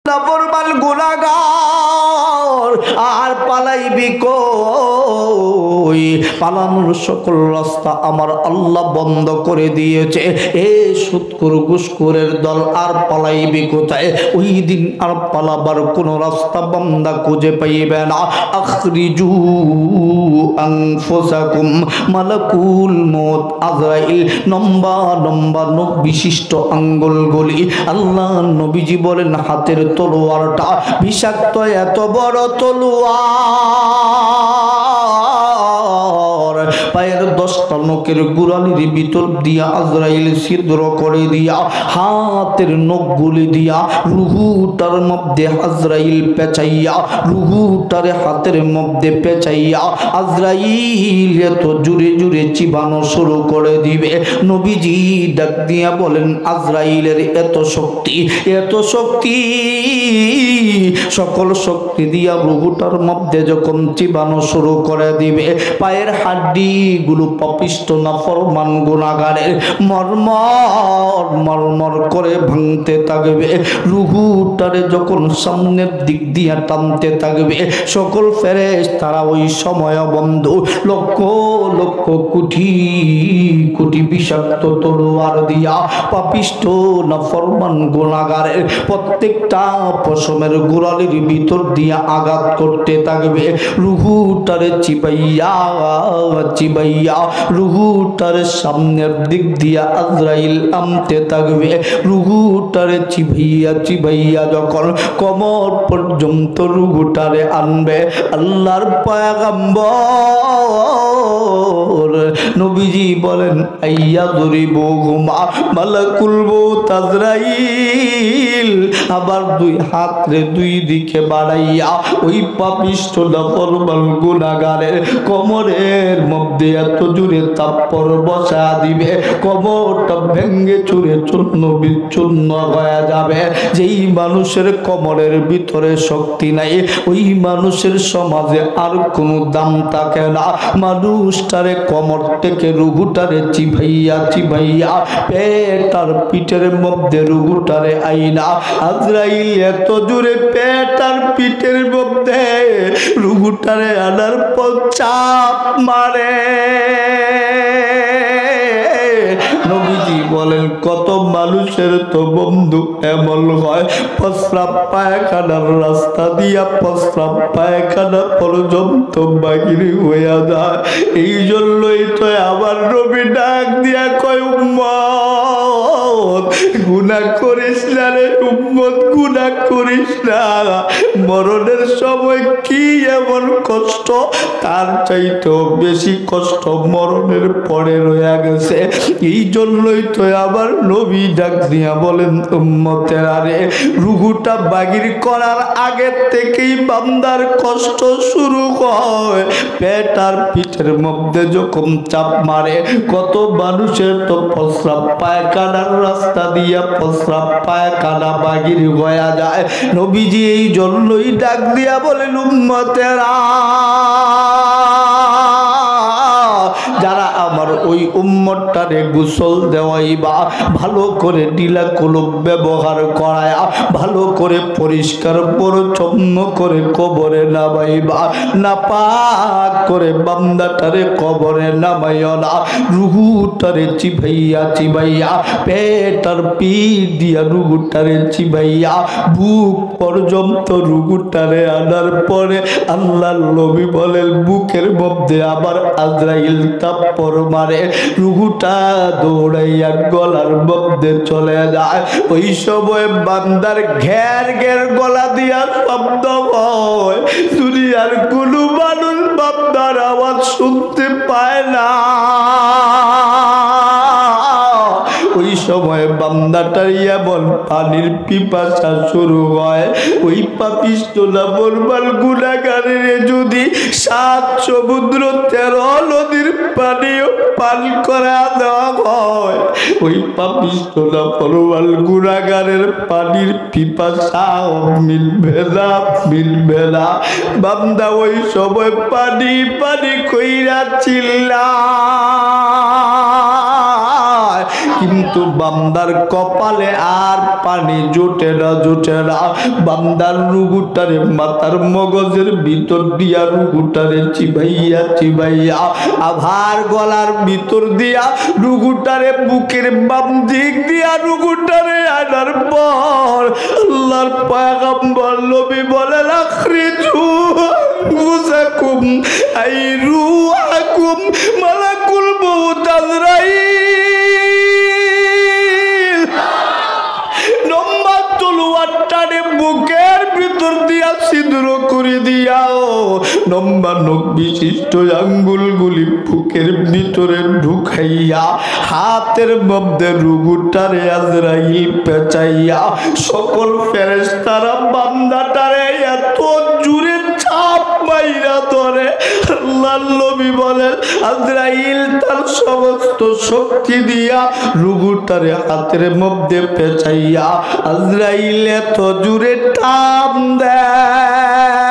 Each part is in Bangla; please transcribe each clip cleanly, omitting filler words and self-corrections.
নাফরমান গুনাহগার আর পালাইবি কই? পালানোর সকল রাস্তা আমার আল্লাহ বন্ধ করে দিয়েছে। এ সুদখোর ঘুষখোরের দল, আর পালাইবি কোথায়? ওই দিন আর পালাবার কোন রাস্তা বান্দা খুঁজে পাইবে না। আখরিজু আনফুসাকুম, মালাকুল মউত আজরাইল লম্বা লম্বা নখ বিশিষ্ট আঙ্গুলগুলি, আল্লাহ নবীজি বলেন হাতের তলোয়ারটা বিষাক্ত, এত বড় তলোয়ার, পায়ের 10টা নখের গোড়ালির ভিতর দিয়া আজরাইল ছিদ্র করে দিয়া হাতের নখগুলি দিয়া রুহুটার মধ্যে আজরাইল পেঁচাইয়া, রুহুটারে হাতের মধ্যে পেঁচাইয়া আজরাইল এত জুড়ে জুড়ে চিবানো শুরু করে দিবে। নবীজি ডাক দিয়া বলেন আজরাইলের এত শক্তি, এত শক্তি, সকল শক্তি দিয়া রুহুটার মধ্যে যখন চিবানো শুরু করে দিবে, পায়ের হাড্ডি গুলো পাপিষ্ট নাফরমান গুনাহগারের মরমর মরমর করে ভাঙতে থাকবে। রুহুটারে যখন সামনের দিক দিয়া টানতে থাকবে, সকল ফেরেশতারা ওই সময় বন্ধু লক্ষ লক্ষ কোটি কোটি বিষাক্ত তলোয়ার দিয়া পাপিষ্ট নাফরমান গুনাহগারের প্রত্যেকটা পশমের গোড়ালির ভিতর দিয়া আঘাত করতে থাকবে। রুহুটারে চিবাইয়া চিবাইয়া রুহুটারে সামনের দিক দিয়া আজরাইল আনতে থাকবে। রুহুটারে চিবাইয়া চিবাইয়া যখন কোমর পর্যন্ত রুহুটারে আনবে, আল্লাহর পয়গম্বর নবীজি বলেন আইয়া যরিবুহুমা মালাকুল মউত আজরাইল আবার দুই হাত রে দুই দিকে বাড়াইয়া ওই পাপিষ্ট নাফরমান গুনাহগারের কোমরের মধ্যে এত জোরে থাপ্পড় বসা দিবে, কোমরটা ভেঙে চুরে চূর্ণ বিচ্ছুন্ন হয়ে যাবে। যেই মানুষের কোমরের ভিতরে শক্তি নাই, ওই মানুষের সমাজে আর কোনো দাম থাকে না। মানুষটারে কোমর থেকে রুহুটারে চিবাইয়া চিবাইয়া পেট আর পিঠের মধ্যে রুহুটারে আইনা আজরাইল এত জোরে পেট আর পিঠের মধ্যে রুহুটারে আনার পর চাপ মারে। নবীজি বলেন কত মানুষের তো বন্ধু এমন হয় প্রস্রাব পায়খানার রাস্তা দিয়া প্রস্রাব পায়খানা পর্যন্ত বাহির হইয়া যায়। এই জন্যই তো আবার নবী ডাক দিয়া কয় উম্মত গুনাহ করিস না রে উম্মত, গুনাহ করিস না। মরণের সময় কি এমন কষ্ট, তার চাইতেও বেশি কষ্ট মরণের পরে রয়ে গেছে। এই জন্যই তো আবার নবী ডাক দিয়া বলেন উম্মতেরা রে, রুহুটা বাগির করার আগে থেকেই বান্দার কষ্ট শুরু হয়। পেট আর পিঠের মধ্যে যখন চাপ মারে, কত মানুষের তো প্রস্রাব পায়খানার রাস্তা দিয়া প্রস্রাব পায়খানা বাগির হয়ে যায়। নবীজি এই জন্যই ডাক দিয়া বলেন উম্মতেরা, যারা আমার ওই উম্মতটারে গোসল দেওয়াইবা, ভালো করে ডিলা কলম ব্যবহার করায়া ভালো করে পরিষ্কার পরিচ্ছন্ন করে কবরে নামাইবা, নাপাক করে বান্দাটারে কবরে নামাইও না। রুহুটারে চিবাইয়া চিবাইয়া পেট আর পিঠ দিয়া রুহুটারে চিবাইয়া বুক পর্যন্ত রুহুটারে আনার পরে আল্লাহর নবী বলেন বুকের মধ্যে আবার আজরাইল থাপ্পড় মারে, রুহুটা দৌড়াইয়া গলার মধ্যে চলে যায়। ওই সময় বান্দার ঘের ঘের গলা দিয়া শব্দ হয়, দুনিয়ার কোনো মানুষ বান্দার আওয়াজ শুনতে পায় না। ওই সময় বান্দাটার এমন পানির পিপাসা শুরু হয়, ওই পাপিষ্ট নাফরমান গুনাহগারের যদি 7 সমুদ্র 13 নদীর পানিও পান করা দেওয়া হয়, ওই পাপিষ্ট নাফরমান গুনাহগারের পানির পিপাসাও মিলবে না, মিলবে না। বান্দা ওই সময় পানি পানি কইরা চিল্লায়, কিন্তু বান্দার কপালে আর পানি জোটে না বান্দার রুগুটারে মাথার মগজের ভিতর দিয়া রুগুটারে চিবাইয়া আভার গলার ভিতর দিয়া রুগুটারে বুকের বাম দিক দিয়া রুগুটারে আনার পর আল্লাহর পয়গম্বর নবী বলেন আখরিজু আনফুসাকুম আই রুহাকুম মালাকুল মউত আজরাইল নম্বর তলোয়ারটারে বুকের ভিতর দিয়া ছিদ্র করে দিয়াও নম্বর নখ বিশিষ্ট আঙ্গুলগুলি বুকের ভিতরে ঢুকাইয়া হাতের মধ্যে রুগুটারে আজরাইল পেঁচাইয়া সকল ফেরেশতারা বান্দাটারে এত জোরে চাপ মাইরা ধরে আল্লাহর নবী বলেন আজরাইল তার সমস্ত শক্তি দিয়া রুগুটারে হাতের মধ্যে পেঁচাইয়া আজরাইল এত জোরে টান দেয়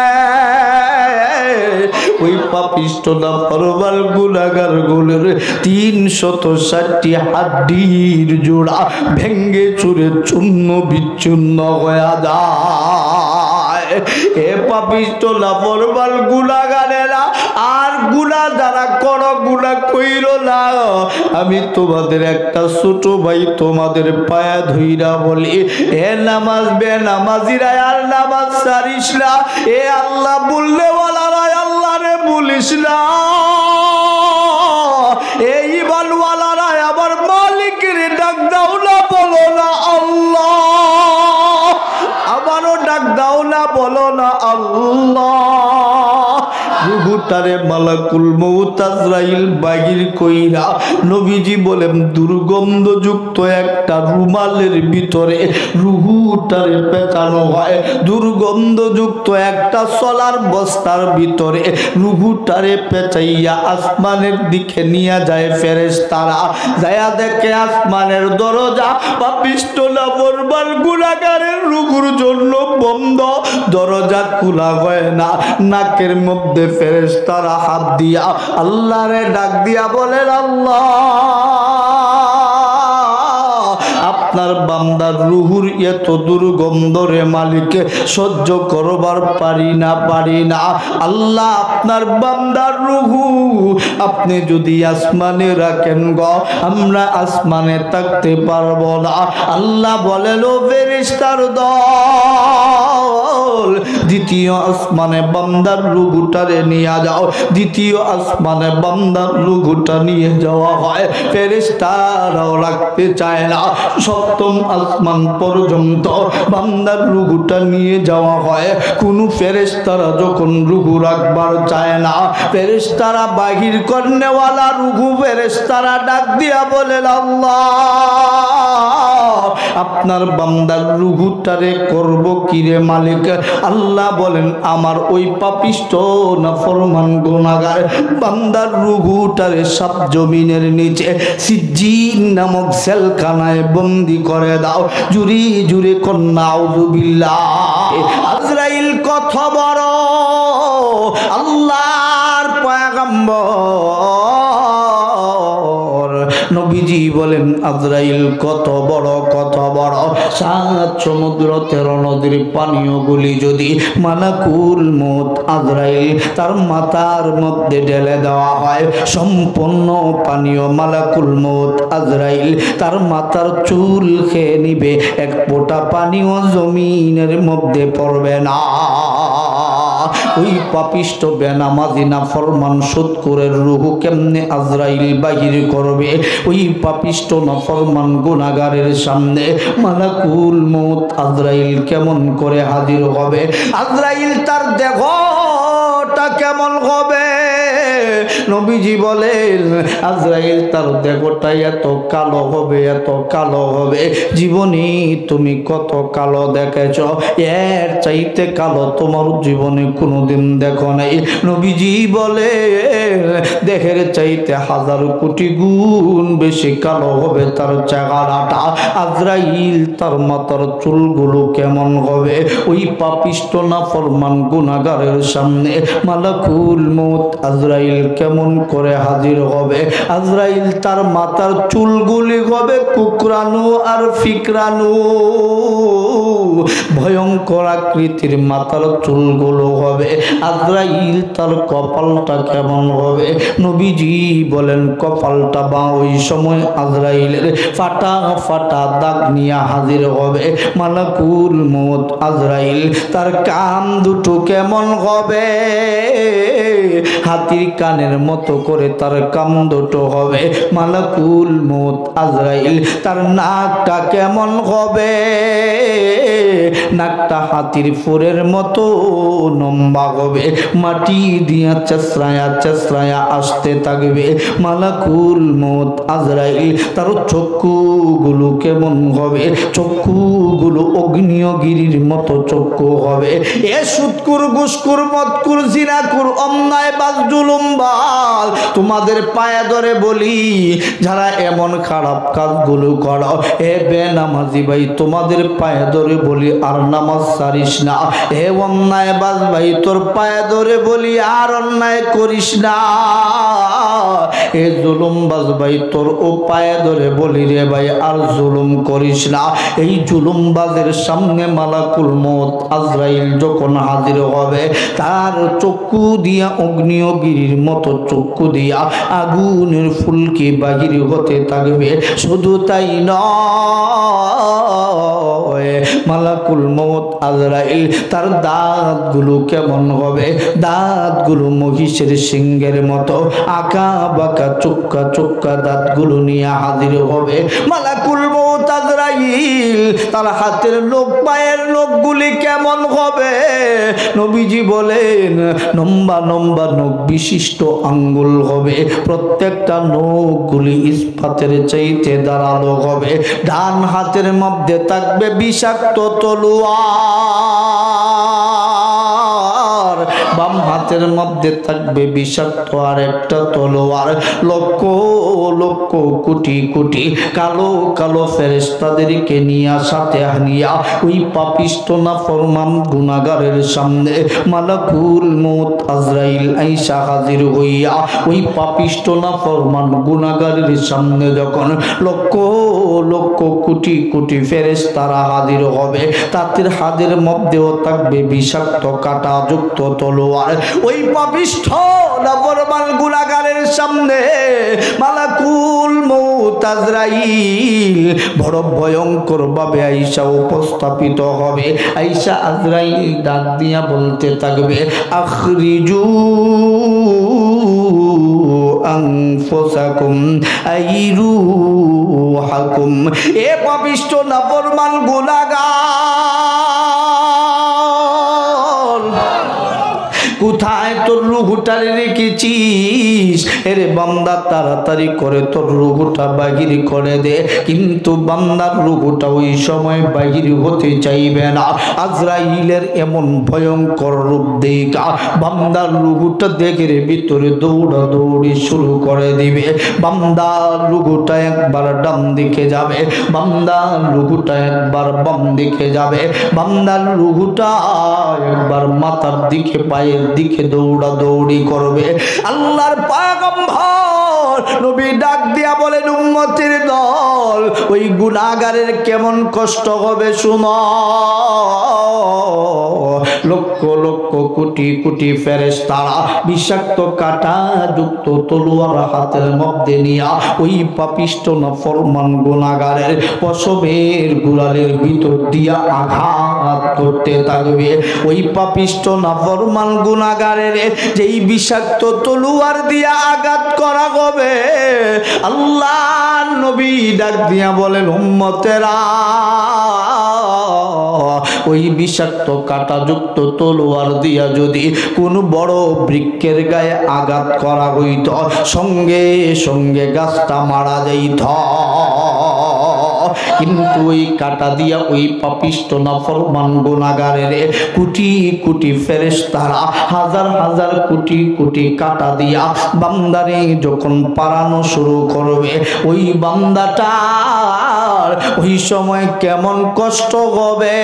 ওই পাপিষ্ট না ফরমাল গুনাহগার গুলোর 360টি হাড্ডির জোড়া ভেঙ্গে চুরে চূর্ণ বিচ্ছিন্ন হয়ে যায়। এ পাপিষ্ট না ফরমাল গুনাহগারেরা আর গুনাহ যারা করো গুনাহ কইরো না আমি তোমাদের একটা ছোট ভাই তোমাদের পায়া ধইরা বলি এ নামাজ বেনামাজিরা আর নামাজ ছাড়িস না এ আল্লাহ বললে ওয়ালারা আল্লাহ রে বলিস না এই ইমানওয়ালারা আবার মালিকের ডাক দাও না বলো না আল্লাহ আবারও ডাক দাও না বলো না আল্লাহ রুহুটারে মালাকুল মউত আজরাইল বাহির কইরা নবীজি বলেন দুর্গন্ধযুক্ত একটা রুমালের ভিতরে রুহুটারে পেঁচানো হয় দুর্গন্ধযুক্ত একটা সলার বস্তার ভিতরে রুহুটারে পেঁচাইয়া আসমানের দিকে নিয়ে যায় ফেরেশতারা যায়া দেখে আসমানের দরজা পাপিষ্ট না বরবাল গুনাহগারের রুহুর জন্য বন্ধ দরজা খোলা হয় না নাকের মধ্যে ফেরেশতারা হাত দিয়া আল্লাহরে ডাক দিয়া বলেন আল্লাহ আপনার বান্দার রুহুর এত দুর্গন্ধ রে মালিকে সহ্য করবার পারি না আল্লাহ আপনার বান্দার রুহু আপনি যদি আসমানে রাখেন গো আমরা আসমানে থাকতে পারবো না আল্লাহ বলেন ও ফেরেশতার দল দ্বিতীয় আসমানে বান্দার রুহুটারে নিয়ে যাও দ্বিতীয় আসমানে বান্দার রুহুটা নিয়ে যাওয়া হয় ফেরেশতারাও রাখতে চায় না সপ্তম আসমান পর্যন্ত বান্দার রুহুটা নিয়ে যাওয়া হয় কোন ফেরেশতারা যখন রুহু রাখবার চায় না ফেরেশতারা বাহির করনেওয়ালা রুহু ফেরেশতারা ডাক দিয়া বলেন আল্লাহ আপনার বান্দার রুহুটারে করব কিরে মালিক আল্লাহ বলেন আমার ওই পাপিষ্ট নাফরমান গুনাহগার বান্দার রুহুটারে সাত জমিনের নিচে সিজ্জিন নামক জেলখানায় বন্দী করে দাও জুরি জুরি কন্যা আউযুবিল্লাহ আজরাইল কত বড় আল্লাহর পয়গম্বর নবীজি বলেন আজরাইল কত বড় 7 সমুদ্র 13 নদীর পানীয় গুলি যদি মালাকুল মউত আজরাইল তার মাথার মধ্যে ঢেলে দেওয়া হয় সম্পূর্ণ পানীয় মালাকুল মউত আজরাইল তার মাথার চুল খেয়ে নিবে এক ফোঁটা পানিও জমিনের মধ্যে পড়বে না ওই পাপিষ্ট বেনামাজি নাফরমান সুদখোরের রুহু কেমনে আজরাইল বাহির করবে ওই পাপিষ্ট নাফরমান গুনাহগারের সামনে মালাকুল মউত আজরাইল কেমন করে হাজির হবে আজরাইল তার দেহটা কেমন হবে নবীজি বলেন আজরাইল তার দেহটা এত কালো হবে জীবনে তুমি কত কালো দেখেছ এর চাইতে কালো তোমার জীবনে কোনোদিন দেখো নাই নবীজি বলে দেহের চাইতে 1000 কোটি গুণ বেশি কালো হবে তার চেহারাটা আজরাইল তার মাথার চুলগুলো কেমন হবে ওই পাপিষ্ট নাফরমান গুনাহগারের সামনে মালাকুল মউত আজরাইল কেমন করে হাজির হবে? আজরাইল তার মাথার চুলগুলি হবে কুকরানো আর ফিকরানো, ভয়ঙ্কর আকৃতির মাথার চুলগুলো হবে। আজরাইল তার কপালটা কেমন হবে? নবীজি বলেন কপালটা বা ওই সময় আজরাইলের ফাটা ফাটা দাগ নিয়ে হাজির হবে। মালাকুল মউত আজরাইল তার কান দুটো কেমন হবে? হাতির কানের মতো করে তার কান দুটো হবে। মালাকুল মউত আজরাইল তার নাকটা কেমন হবে? নাকটা হাতির ফুরের মতো লম্বা হবে, মাটি দিয়া চেঁচড়ায়া চেঁচড়ায়া আসতে থাকবে। মালাকুল মউত আজরাইল তার চক্ষুগুলো কেমন হবে? চক্ষুগুলো অগ্নিয়গিরির মতো চক্ষু হবে। এ সুদকুর ঘুষকুর মদকুর জিনাকুর অন্যায়বাজ জুলুমবাজ, তোমাদের পায়ে ধরে বলি যারা এমন খারাপ কাজগুলো করো, এ বেনামাজি ভাই তোমাদের পায়ে ধরে বলি আর নামাজ ছাড়িস না। এ অন্যায়বাজ ভাই তোর পায়ে ধরে বলি আর অন্যায় করিস না। এ জুলুমবাজ ভাই তোর ও পায়ে ধরে বলি রে ভাই আর জুলুম করিস না। এই জুলুমবাজের সামনে মালাকুল মউত আজরাইল যখন হাজির হবে, তার চক্ষু দিয়া অগ্নিয়গিরির মতো চক্ষু দিয়া আগুনের ফুলকি বাহির হতে থাকবে। শুধু তাই নয়, মালাকুল মউত আজরাইল তার দাঁতগুলো কেমন হবে? দাঁতগুলো মহিষের সিংহের মতো আঁকা বাঁকা চোক্কা চোক্কা দাঁতগুলো নিয়ে হাজির হবে। মালাকুল মউত আজরাইল তার হাতের নখ পায়ের নখগুলি কেমন হবে? নবীজি বলেন লম্বা লম্বা নখ বিশিষ্ট আঙ্গুল হবে। প্রত্যেকটা নখগুলি ইস্পাতের চাইতে ধারালো হবে। ডান হাতের মধ্যে থাকবে বিষাক্ত তলোয়ার, বাম হাতের মধ্যে থাকবে বিষাক্ত আর একটা তলোয়ার। লক্ষ লক্ষ কোটি কোটি কালো কালো ফেরেশতাদেরকে নিয়ে সাথে হানিয়া ওই পাপিষ্ট নাফরমান গুনাহগারের সামনে মালাকুল মউত আজরাইল আইসা হাজির হইয়া ওই পাপিষ্ট নাফরমান গুনাহগারের সামনে যখন লক্ষ লক্ষ কোটি কোটি ফেরেশতারা হাজির হবে, তাদের হাতের মধ্যেও থাকবে বিষাক্ত কাঁটা যুক্ত তলোয়ার। ওই পাপিষ্ঠ নাফরমান গুনাহগারের সামনে মালাকুল মউত আজরাইল বড় ভয়ঙ্কর ভাবে আইসা উপস্থাপিত হবে। আইসা আজরাইল ডাক দিয়া বলতে থাকবে আখরিজু আনফুসাকুম আইরুহাকুম। এ পাপিষ্ঠ নাফরমান গুনাহগার, কোথায় তোর রুহুটারে রেখেছিস? এরে বান্দা তাড়াতাড়ি করে তোর রুহুটা বাহির করে দে। কিন্তু বান্দার রুহুটা ওই সময় বাহির হতে চাইবে না। আজরাইলের এমন ভয়ঙ্কর রূপ দেখা বান্দার রুহুটা দেখে ভিতরে দৌড়া দৌড়ি শুরু করে দিবে। বান্দার রুহুটা একবার ডান দিকে যাবে, বান্দার রুহুটা একবার বাম দিকে যাবে, বান্দার রুহুটা একবার মাথার দিকে পায়ের দিকে দৌড়া দৌড়ি করবে। আল্লাহর পয়গম্বর নবী ডাক দিয়া বলেন উম্মতের দল ওই গুনাহগারের কেমন কষ্ট হবে শুনো। লক্ষ লক্ষ কোটি কোটি ফেরেশতারা বিষাক্ত কাঁটা যুক্ত তলোয়ার হাতের মধ্যে নিয়া ওই পাপিষ্ট নাফরমান গুনাহগারের পশমের গোড়ালির ভিতর দিয়া আঘাত করতে থাকবে। ওই পাপিষ্ট নাফরমান গুনাহগারের যেই বিষাক্ত তলোয়ার দিয়া আঘাত করা হবে, আল্লাহ নবী ডাক দিয়া বলেন উম্মতেরা ওই বিষাক্ত কাঁটাযুক্ত তলোয়ার দিয়া যদি কোন বড় বৃক্ষের গায়ে আঘাত করা হইত, সঙ্গে সঙ্গে গাছটা মারা যাইত। কিন্তু ওই কাটা দিয়া ওই পাপিষ্ট নাফরমান গুনাহগারের কোটি কোটি ফেরেশতারা হাজার হাজার কোটি কোটি কাটা দিয়া বান্দারে যখন পারানো শুরু করবে, ওই বান্দাটার ওই সময় কেমন কষ্ট হবে।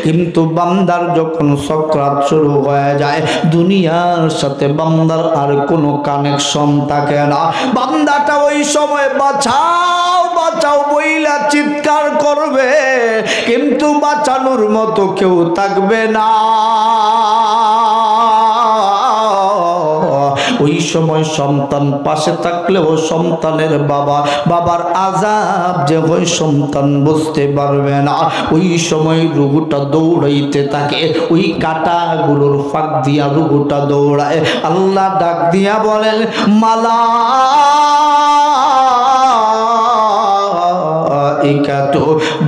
কিন্তু বান্দার যখন সাকরাত শুরু হয়ে যায়, দুনিয়ার সাথে বান্দার আর কোনো কানেকশন থাকে না। বান্দাটা ওই সময় বাঁচাও বাঁচাও বইলা চিৎকার করবে, কিন্তু বাঁচানোর মতো কেউ থাকবে না। ওই সময় সন্তান পাশে থাকলেও সন্তানের বাবার আযাব যে ওই সন্তান বুঝতে পারবে না। ওই সময় রুহুটা দৌড়াইতে থাকে, ওই কাঁটাগুলোর ফাঁক দিয়া রুহুটা দৌড়ায়। আল্লাহ ডাক দিয়া বলেন, মালাইকাতু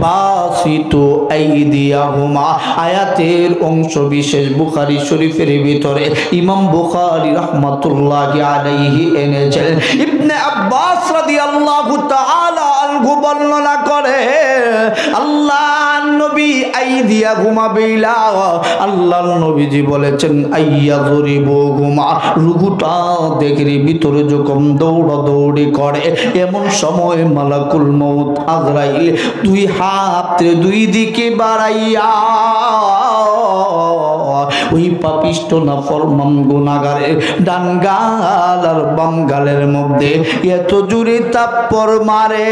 বাসিতু আইদিয়াহুমা। আয়াতের অংশ বিশেষ বুখারী শরীফের ভিতরে ইমাম বুখারী রাহমাতুল্লাহি আলাইহি এনেছেন। ইবনে আব্বাস রাদিয়াল্লাহু তাআলা আনহু বর্ণনা করে, আল্লাহর নবী আইদিয়াহুমা বিলা, আল্লাহর নবীজি বলেছেন আইয়াযরিবুহুমা, রুহুটা দেখের ভিতরে যখন দৌড়াদৌড়ি করে, এমন সময় মালাকুল মউত আজরাইল দুই হাত দুই দিকে বাড়াইয়া ওই পাপিষ্ট নাফরমান গুনাহগারের ডান গাল আর বাম গালের মধ্যে এত জোরে থাপ্পড় মারে,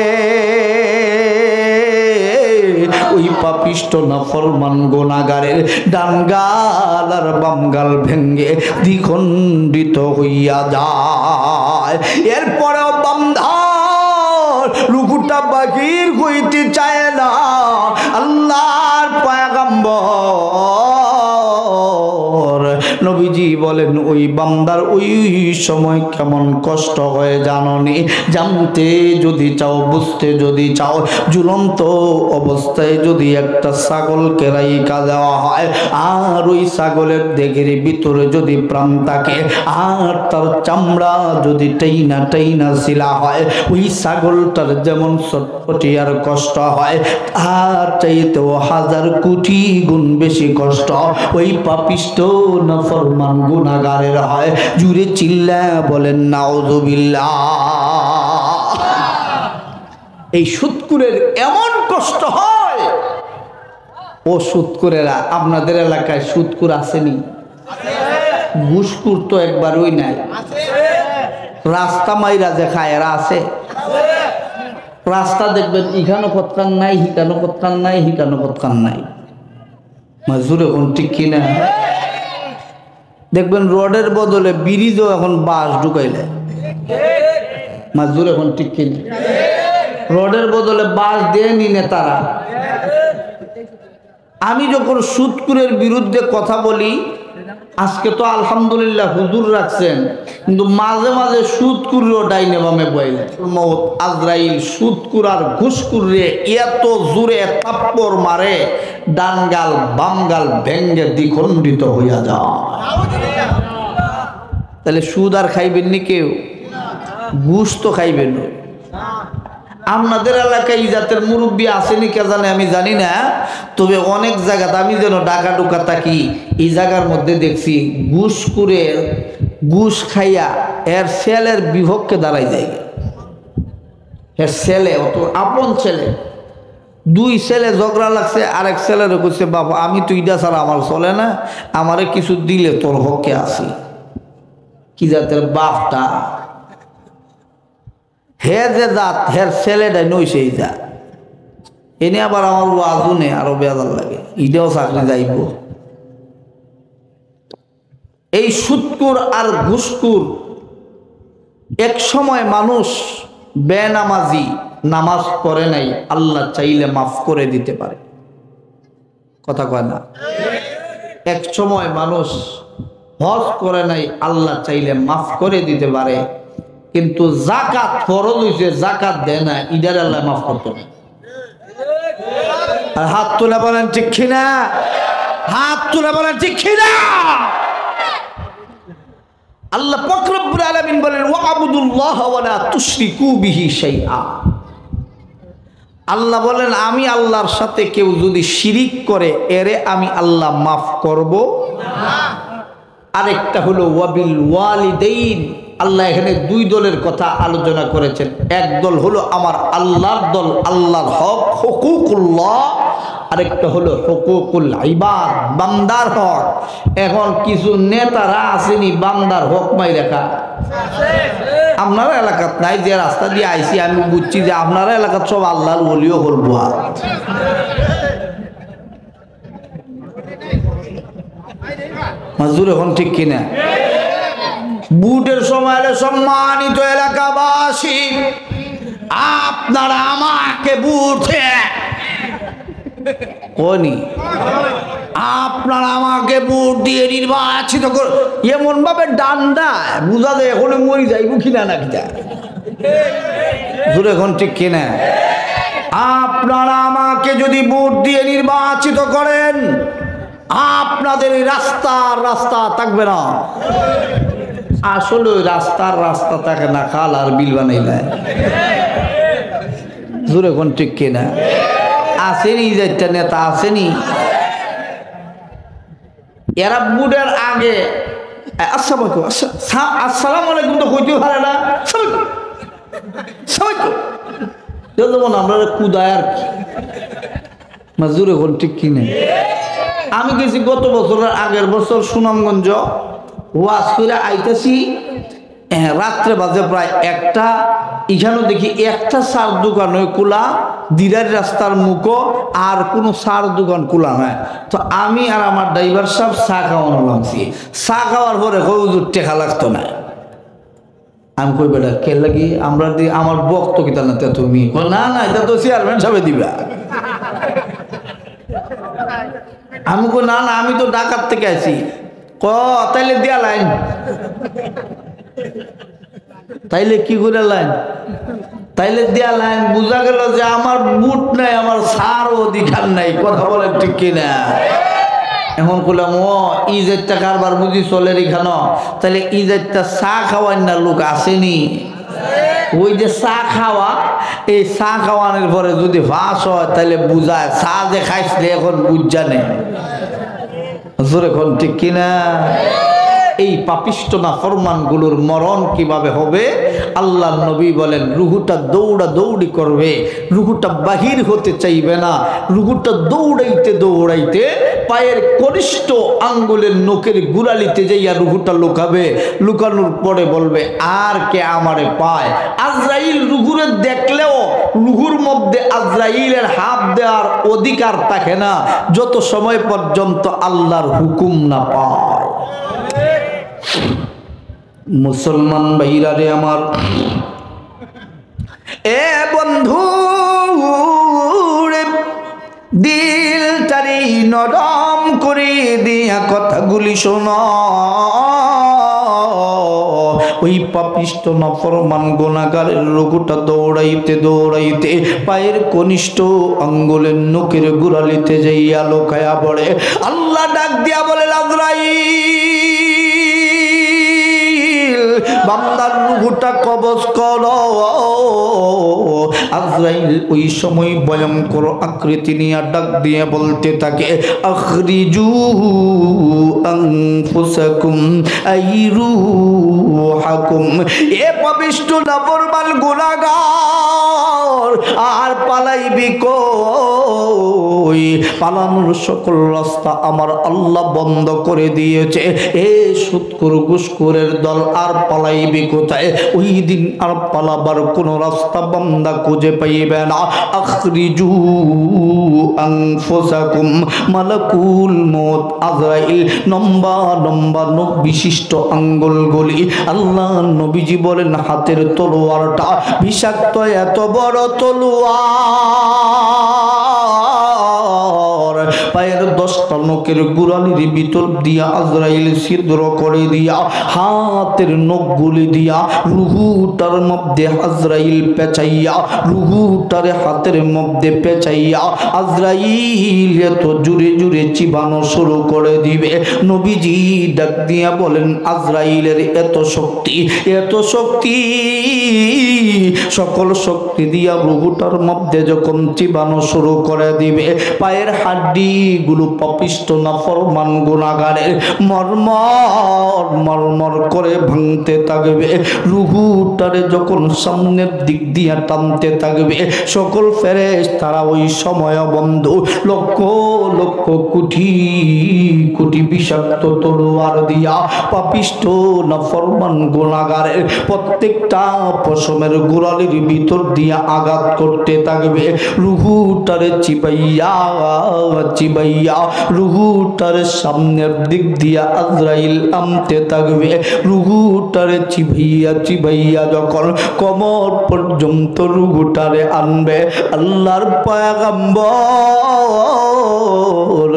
ওই পাপিষ্ট নাফরমান গুনাহগারের ডান গাল আর বাম গাল ভেঙ্গে দ্বিখণ্ডিত হইয়া যায়। এরপরেও বান্দার রুহুটা বাহির হইতে চায় না। আল্লাহর পয়গম্বর নবীজি বলেন, ওই বান্দার ওই সময় কেমন কষ্ট হয় জাননি। জানতে যদি চাও, বুঝতে যদি চাও, ঝুলন্ত অবস্থায় যদি একটা ছাগলকে রাইখা দেওয়া হয়, আর ওই ছাগলের দেহের ভিতরে যদি প্রাণ থাকে, আর তার চামড়া যদি টাইনা টাইনা ছিলা হয়, ওই ছাগলটার যেমন ছটফটিয়ার কষ্ট হয়, তার চাইতেও হাজার কোটি গুণ বেশি কষ্ট ওই পাপিষ্ট নাফরমান গুনাহগারের হয়। জুড়ে চিল্লা বলেন নাউযুবিল্লাহ। এই সুদকুরের এমন কষ্ট হয়। ও সুদকুরেরা, আপনাদের এলাকায় সুদকুর আসেনি? ঘুষকুর তো একবারই নাই। রাস্তা মাইরা যে খায় এরা আছে? রাস্তা দেখবেন ইখানো কতকান নাই, হিকানো কতকান নাই, হিকানো কতকান নাই। মাজুরে এখন ঠিক কিনা? দেখবেন রোডের বদলে ব্রিজও এখন বাস ঢুকাইলে। মাজুর এখন ঠিক কিনা? রোডের বদলে বাস দিয়ে নি নেতারা। আমি যখন সুদকুরের বিরুদ্ধে কথা বলি, আজকে তো আলহামদুলিল্লাহ হুজুর রাখছেন, কিন্তু মাঝে মাঝে সুদকুরও ডাইনে বামে বইলে মউত আজরাইল সুদকুর আর ঘুষকুর রে এত জোরে থাপ্পড় মারে, ডান গাল বাম গাল ভেঙ্গে দ্বিখণ্ডিত হইয়া যায়। তাহলে সুদ আর খাইবেন নি কেউ? ঘুষ তো খাইবেন। আপনাদের এলাকায় এই জাতের মুরব্বী আসেনি কে জানে, আমি জানি না। তবে অনেক জায়গাতে আমি যেন ডাকা ডুকা থাকি, এই জায়গার মধ্যে দেখছি ঘুষ করে ঘুষ খাইয়া এর ছেলের বিভক্ষে দাঁড়াই যায়। এর ছেলে অত আপন ছেলে, দুই ছেলে ঝগড়া লাগছে, আরেক ছেলের কইছে বাবা আমি তুই দা ছাড়া আমার চলে না, আমারে কিছু দিলে তোর হকে আসি। কি জাতের বাপটা, হে যে জাত হের ছেলেটাই নই সেই জাত। এনে আবার আমার আগুনে আরো বেজার লাগে, ইটাও চাকরি যাইব। এই সুদকুর আর ঘুষকুর এক সময় মানুষ বেনামাজি, নামাজ পড়ে নাই, আল্লাহ চাইলে মাফ করে দিতে পারে। কথা কয় না? এক সময় মানুষ হজ করে নাই, আল্লাহ চাইলে মাফ করে দিতে পারে। কিন্তু যাকাত ফরজ হইছে, যাকাত দেয় না, ইদার আল্লাহ মাফ করতে না। আর হাত তুলে বলেন ঠিক কিনা? হাত তুলে বলেন ঠিক কিনা? আল্লাহ পাক রব্বুল আলামিন বলেন ওয়াবুদুল্লাহ ওয়া লা তুশরিকু বিহি শাইআ। আল্লাহ বলেন আমি আল্লাহর সাথে কেউ যদি শিরিক করে এরে আমি আল্লাহ মাফ করব না। আরেকটা হলো ওয়াবিল ওয়ালিদাইন, আল্লাহ এখানে দুই দলের কথা আলোচনা করেছেন। এক দল হলো আমার আল্লাহর দল, আল্লাহর হক হুকুকুল্লাহ, আরেকটা হলো হুকুকুল ইবাদ, বান্দার হক। এখন কিছু নেতারা আসেনি বান্দার হক মাই রেখা। আপনারা এলাকাত নাই, যে রাস্তা দিয়ে আইসি আমি বুঝছি যে আপনারা এলাকাত সব আল্লাহর ওলিও করবো। মাজুর এখন ঠিক কিনা? বুটের সময় হলে সম্মানিত এলাকাবাসী, আপনারা আমাকে বুটে কোনি, আপনারা আমাকে বুট দিয়ে নির্বাচিত কর, এমন ভাবে ডান্ডা বুঝা যায় এখন মরি যাইব কিনা না কিনা। এখন ঠিক কিনা? আপনারা আমাকে যদি বুট দিয়ে নির্বাচিত করেন, আপনাদের রাস্তা থাকবে না। আসলে রাস্তা থাকে না, খাল আর বিল বানাইলে। জোরে কোন ঠিক কিনা? আসেনি যেটা নেতা আসেনি, এরা বুটের আগে আসসালামু আলাইকুম তো কইতেও পারে না। যেমন আমরা কুদায় আর কি। জোরে কোন ঠিক কিনা? আমি গেছি গত বছরের আগের বছর সুনামগঞ্জ, ওয়াজ করে আইতেছি, রাত্রে বাজে প্রায় 1টা। এখানেও দেখি একটা সার দোকান ওই খোলা, দিরার রাস্তার মুখো, আর কোনো সার দোকান খোলা নাই। তো আমি আর আমার ড্রাইভার সাহেব চা খাওয়ানো লাগছি। চা খাওয়ার পরে হুজুর টেকা লাগতো না। আমি কই বেটা কে লাগি আমরা আমার বক্ত কিতা না তুমি? না এটা তো চেয়ারম্যান সাহেব দিবা। আমি কই না আমি তো ঢাকার থেকে আছি। তাইলে দিয়া লাইন, তাইলে কি করে লাইন? তাইলে দিয়া লাইন। বুঝা গেল যে আমার বুট নাই, আমার সার অধিকার নাই। কথা বলে ঠিক কিনা? এখন করলাম ইজেরটা কারবার বুঝি চলে এখানে, তাহলে ইজেরটা চা খাওয়ার না লোক আসেনি। ওই যে চা খাওয়া, এই চা খাওয়ানোর পরে যদি ফাঁস হয় তাহলে বুঝায় চা যে খাইছিলে এখন বুঝ জানে। এখন ঠিক কিনা? এই পাপিষ্ট না ফরমানগুলোর মরণ কিভাবে হবে? আল্লাহ নবী বলেন রুহুটা দৌড়াদৌড়ি করবে, রুহুটা বাহির হতে চাইবে না, রুহুটা দৌড়াইতে পায়ের কনিষ্ঠ আঙ্গুলের নখের গুড়ালিতে যাইয়া রুহুটা লুকাবে। লুকানোর পরে বলবে আর কে আমারে পায়? আজরাইল রুহুরে দেখলেও রুহুর মধ্যে আজরাইলের হাত দেওয়ার অধিকার থাকে না যত সময় পর্যন্ত আল্লাহর হুকুম না পায়। মুসলমান ভাইরা রে আমার, এ বন্ধু দিলটারি নরম করে দিয়া কথাগুলি শোনো। ওই পাপিষ্ট নাফরমান গুনাহগারের রোগটা দৌড়াইতে পায়ের কনিষ্ঠ আঙ্গুলের নখের গুড়ালিতে যাইয়া লোকায়া পড়ে। আল্লাহ ডাক দিয়া বলে আজরাইল বান্দার রূহটা কবজ করো। আজরাইল ওই সময় ভয়ঙ্কর আকৃতি নিয়ে ডাক দিয়ে বলতে থাকে আখরিজু আনফুসাকুম আইরুহাকুম। এ পাপিষ্ট নাফরমান গুনাহগার আর পালাইবি কই? পালানোর সকল রাস্তা আমার আল্লাহ বন্ধ করে দিয়েছে। এ সুদখোর ঘুষখোরের দল আর পালাইবি কোথায়? ওই দিন আর পালাবার কোন রাস্তা বান্দা খুঁজে পাইবে না। আখরিজু আনফুসাকুম। মালাকুল মউত আজরাইল লম্বা লম্বা নখ বিশিষ্ট আঙ্গুলগুলি, আল্লাহ নবীজি বলেন হাতের তলোয়ারটা বিষাক্ত, এত বড় তলোয়ার পায়ের 10টা নখের গোড়ালির ভিতর দিয়া আজরাইল ছিদ্র করে দিয়া হাতের নখগুলি দিয়া রুহুটার মধ্যে আজরাইল পেঁচাইয়া রুহুটারে হাতের মধ্যে পেঁচাইয়া আজরাইল এত জুড়ে জুড়ে চিবানো শুরু করে দিবে। নবীজি ডাক দিয়া বলেন, আজরাইলের এত শক্তি, এত শক্তি, সকল শক্তি দিয়া রুহুটার মধ্যে যখন চিবানো শুরু করে দিবে, পায়ের হাড্ডি গুলো পাপিষ্ট নাফরমান গুনাহগারের মরমর মরমর করে ভাঙতে থাকবে। রুহুটারে যখন সামনের দিক দিয়া টানতে থাকবে, সকল ফেরেশতারা ওই সময় বন্ধু লক্ষ লক্ষ কোটি কোটি বিষাক্ত তলোয়ার দিয়া পাপিষ্ট নাফরমান গুনাহগারের প্রত্যেকটা পশমের গোড়ালির ভিতর দিয়া আঘাত করতে থাকবে। রুহুটারে চিবাইয়া চিবাইয়া রুহুটারে সামনের দিক দিয়া আজরাইল আনতে থাকবে। রুহুটারে চিবাইয়া চিবাইয়া যখন কোমর পর্যন্ত রুহুটারে আনবে, আল্লাহর পয়গম্বর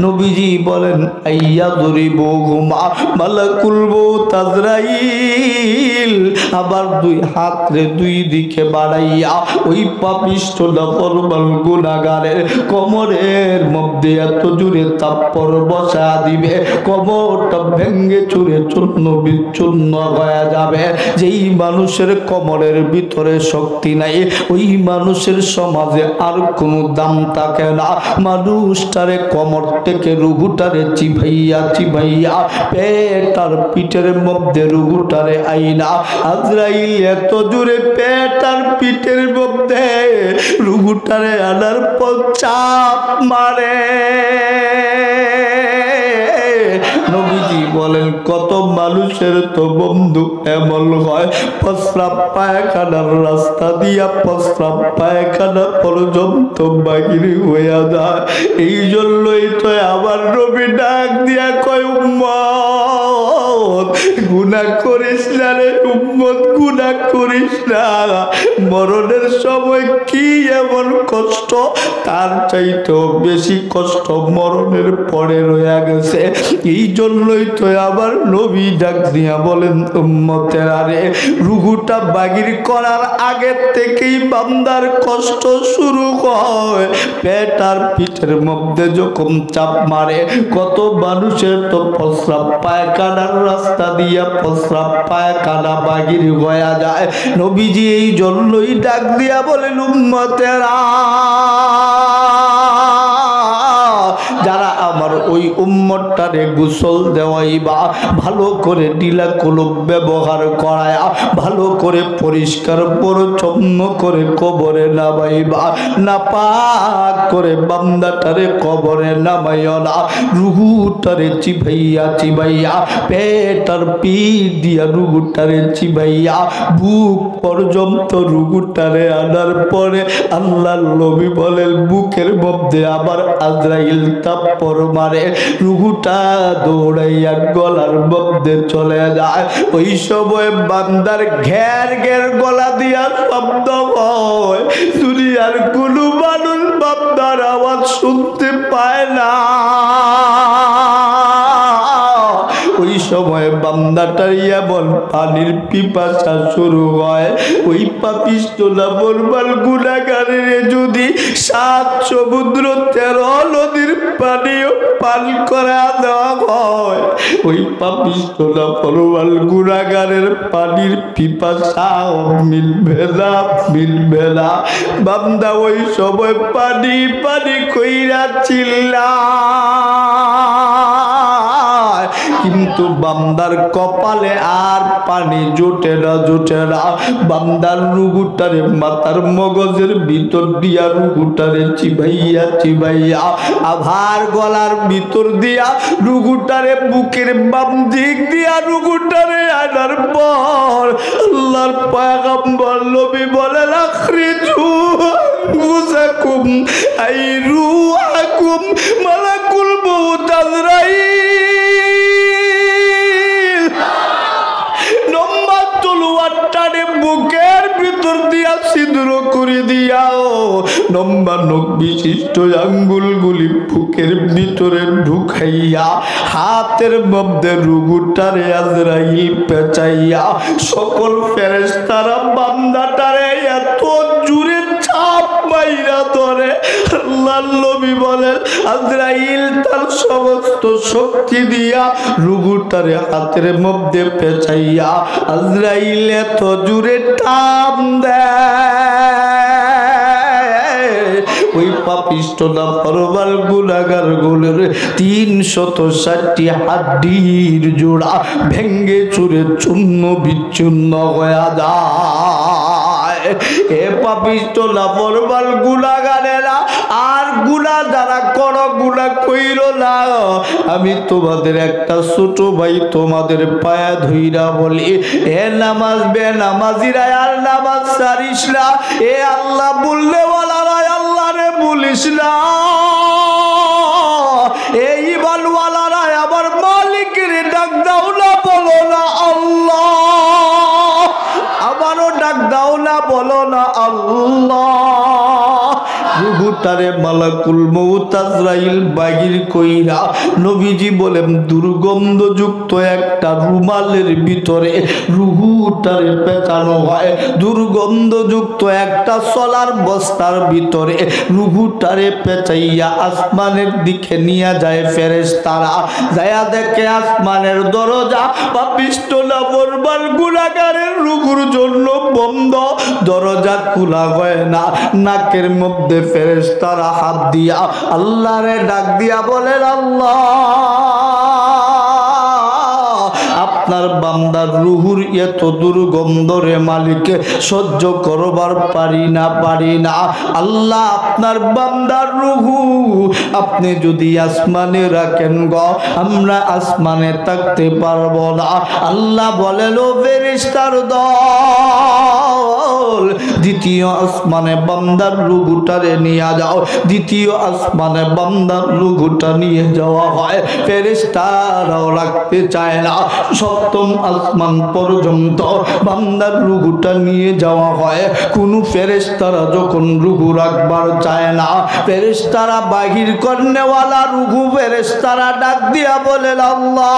নবীজি বলেন, আইয়া যরিবুহুমা মালাকুল মউত আজরাইল আবার দুই হাতরে দুই দিকে বাড়াইয়া ওই পাপিষ্ট নাফরমান গুনাহগারের কোমরের মধ্যে এত জোরে থাপ্পড় বসা দিবে, কোমরটা ভেঙে চুরে চূর্ণ বিচ্ছিন্ন হয়ে যাবে। যেই মানুষের কোমরের ভিতরে শক্তি নাই, ওই মানুষের সমাজে আর কোনো দাম থাকে না। মানুষটারে কোমর থেকে রুহুটারে চিবাইয়া চিবাইয়া পেট আর পিঠের মধ্যে রুহুটারে আইনা আজরাইল এত জোরে পেট আর পিঠের মধ্যে রুহুটারে আনার পর চাপ মারে। নবীজি বলেন, কত মানুষের তো বন্ধু এমন হয় প্রস্রাব পায়খানার রাস্তা দিয়া প্রস্রাব পায়খানা পর্যন্ত বাহির হইয়া যায়। এই জন্যই তো আবার নবী ডাক দিয়া কয়, উম্মত গুনাহ করিস না রে উম্মত, গুনাহ করিস না। মরণের সময় কি এমন কষ্ট, তার চাইতেও বেশি কষ্ট মরণের পরে রয়ে গেছে। এই জন্যই তো আবার নবী ডাক দিয়া বলেন, উম্মতেরা রে, রুহুটা বাগির করার আগে থেকেই বান্দার কষ্ট শুরু হয়। পেট আর পিঠের মধ্যে যখন চাপ মারে, কত মানুষের তো প্রস্রাব পায়খানার রাস্তা দিয়া প্রস্রাব পায়খানা বাগির হয়ে যায়। নবীজি এই জন্যই ডাক দিয়া বলেন, উম্মতেরা, যারা আমার ওই উম্মতটারে গোসল দেওয়াইবা, ভালো করে ডিলা কলব ব্যবহার করায়া ভালো করে পরিষ্কার পরিচ্ছন্ন করে কবরে নামাইবা, নাপাক করে বান্দাটারে কবরে নামাইও না। রুহুটারে চিবাইয়া চিবাইয়া পেট আর পিঠ দিয়া রুহুটারে চিবাইয়া বুক পর্যন্ত রুহুটারে আনার পরে আল্লাহর নবী বলেন, বুকের মধ্যে আবার আজরাইল থাপ্পড় মারে, রুহুটা দৌড়াইয়া গলার মধ্যে চলে যায়। ওই সময় বান্দার ঘের ঘের গলা দিয়া শব্দ হয়, দুনিয়ার কোনো মানুষ বান্দার আওয়াজ শুনতে পায় না। ওই সময় বান্দাটার এমন পানির পিপাসা শুরু হয়, ওই পাপিষ্ট নাফরমান গুনাহগারের যদি 7 সমুদ্র 13 নদীর পানিও পান করা দেওয়া হয়, ওই পাপিষ্ট নাফরমান গুনাহগারের পানির পিপাসা মিলবে না, মিলবে না। বান্দা ওই সময় পানি পানি কইরা চিল্লায়, কিন্তু বান্দার কপালে আর পানি জোটে না, জোটে না। বান্দার রুহুটারে মাথার মগজের ভিতর দিয়া রুহুটারে চিবাইয়া চিবাইয়া আভার গলার ভিতর দিয়া রুহুটারে বুকের বাম দিক দিয়া রুহুটারে আনার পর আল্লাহর পয়গম্বর নবী বলেন, আখরিজু আনফুসাকুম আই রুহাকুম মালাকুল মউত আজরাইল নম্বর তলোয়ারটারে বুকের ভিতর দিয়া ছিদ্র করে দিয়াও, নম্বর নখ বিশিষ্ট আঙ্গুলগুলি বুকের বুকের ভিতরে ঢুকাইয়া হাতের মধ্যে রুগুটারে আজরাইল পেঁচাইয়া সকল ফেরেশতারা বান্দাটারে এত জোরে চাপ মাইরা ধরে। আল্লাহর নবী বলেন আজরাইল তার সমস্ত শক্তি দিয়া রুগুটারে হাতের মধ্যে পেঁচাইয়া আজরাইল এত জোরে টান দেয় ওই পাপিষ্ট নাফরমান গুনাহগার গুলোর 360টি হাড্ডির জোড়া ভেঙ্গে চুরে চূর্ণ বিচ্ছিন্ন হয়ে যায়। এ পাপিষ্ট নাফরমান গুনাহগারেরা আর গুনাহ যারা করো গুনাহ কইরো না। আমি তোমাদের একটা ছোট ভাই তোমাদের পায়া ধইরা বলি, এ নামাজ বেনামাজিরা আর নামাজ ছাড়িস না। এ আল্লাহ বললে ওয়ালারা আল্লাহ রে বলিস না। এই ইমানওয়ালারা আমার মালিকের ডাক দাও না, বলো না আল্লাহ। আমারও ডাক দাও না, বলো না আল্লাহ। রুহুটারে মালাকুল মউত আজরাইল বাহির কইরা নবীজি বলেন দুর্গন্ধযুক্ত একটা রুমালের ভিতরে রুহুটারে পেঁচানো হয়। দুর্গন্ধযুক্ত একটা সলার বস্তার ভিতরে রুহুটারে পেঁচাইয়া আসমানের দিকে নিয়ে যায় ফেরেশতারা। যায়া দেখে আসমানের দরজা পাপিষ্ট নাফরমান গুনাহগারের রুহুর জন্য বন্ধ, দরজা খোলা হয় না। নাকের মধ্যে ফেরেশতারা হাত দিয়া আল্লাহরে ডাক দিয়া বলেন আল্লাহ আপনার বান্দার রুহুর এত দুর্গন্ধ রে মালিক সহ্য করবার পারি না। আল্লাহ আপনার বান্দার রুহু আপনি যদি আসমানে রাখেন গো আমরা আসমানে থাকতে পারবো না। আল্লাহ বলেন ও ফেরেশতার দল দ্বিতীয় আসমানে বান্দার রুহুটারে নিয়ে যাও। দ্বিতীয় আসমানে বান্দার রুহুটা নিয়ে যাওয়া হয়। ফেরেশতারাও রাখতে চায় না। সপ্তম আসমান পর্যন্ত বান্দার রুহুটা নিয়ে যাওয়া হয়। কোন ফেরেশতারা যখন রুহু রাখবার চায় না, ফেরেশতারা বাহির করনেওয়ালা রুহু ফেরেশতারা ডাক দিয়া বলেন আল্লাহ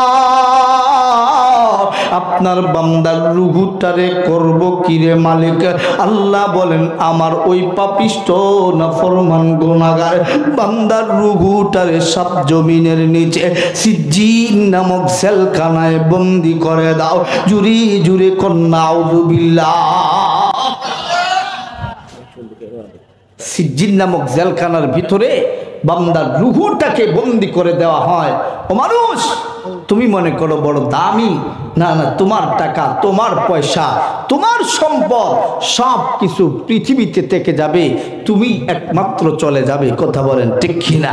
আপনার বান্দার রুহুটারে করব কিরে মালিক? আল্লাহ বলেন আমার ওই পাপিষ্ট নাফরমান গুনাহগার বান্দার রুহুটারে সাত জমিনের নিচে সিজ্জিন নামক জেলখানায় বন্দি করে দাও। জুরি জুরি কন্যা আউযুবিল্লাহ। সিজ্জিন নামক জেলখানার ভিতরে বান্দার রুহুটাকে বন্দি করে দেওয়া হয়। ও মানুষ তুমি মনে করো বড় দামি, না না, তোমার টাকা তোমার পয়সা তোমার সম্পদ সব কিছু পৃথিবীতে থেকে যাবে, তুমি একমাত্র চলে যাবে। কথা বলেন ঠিক কিনা?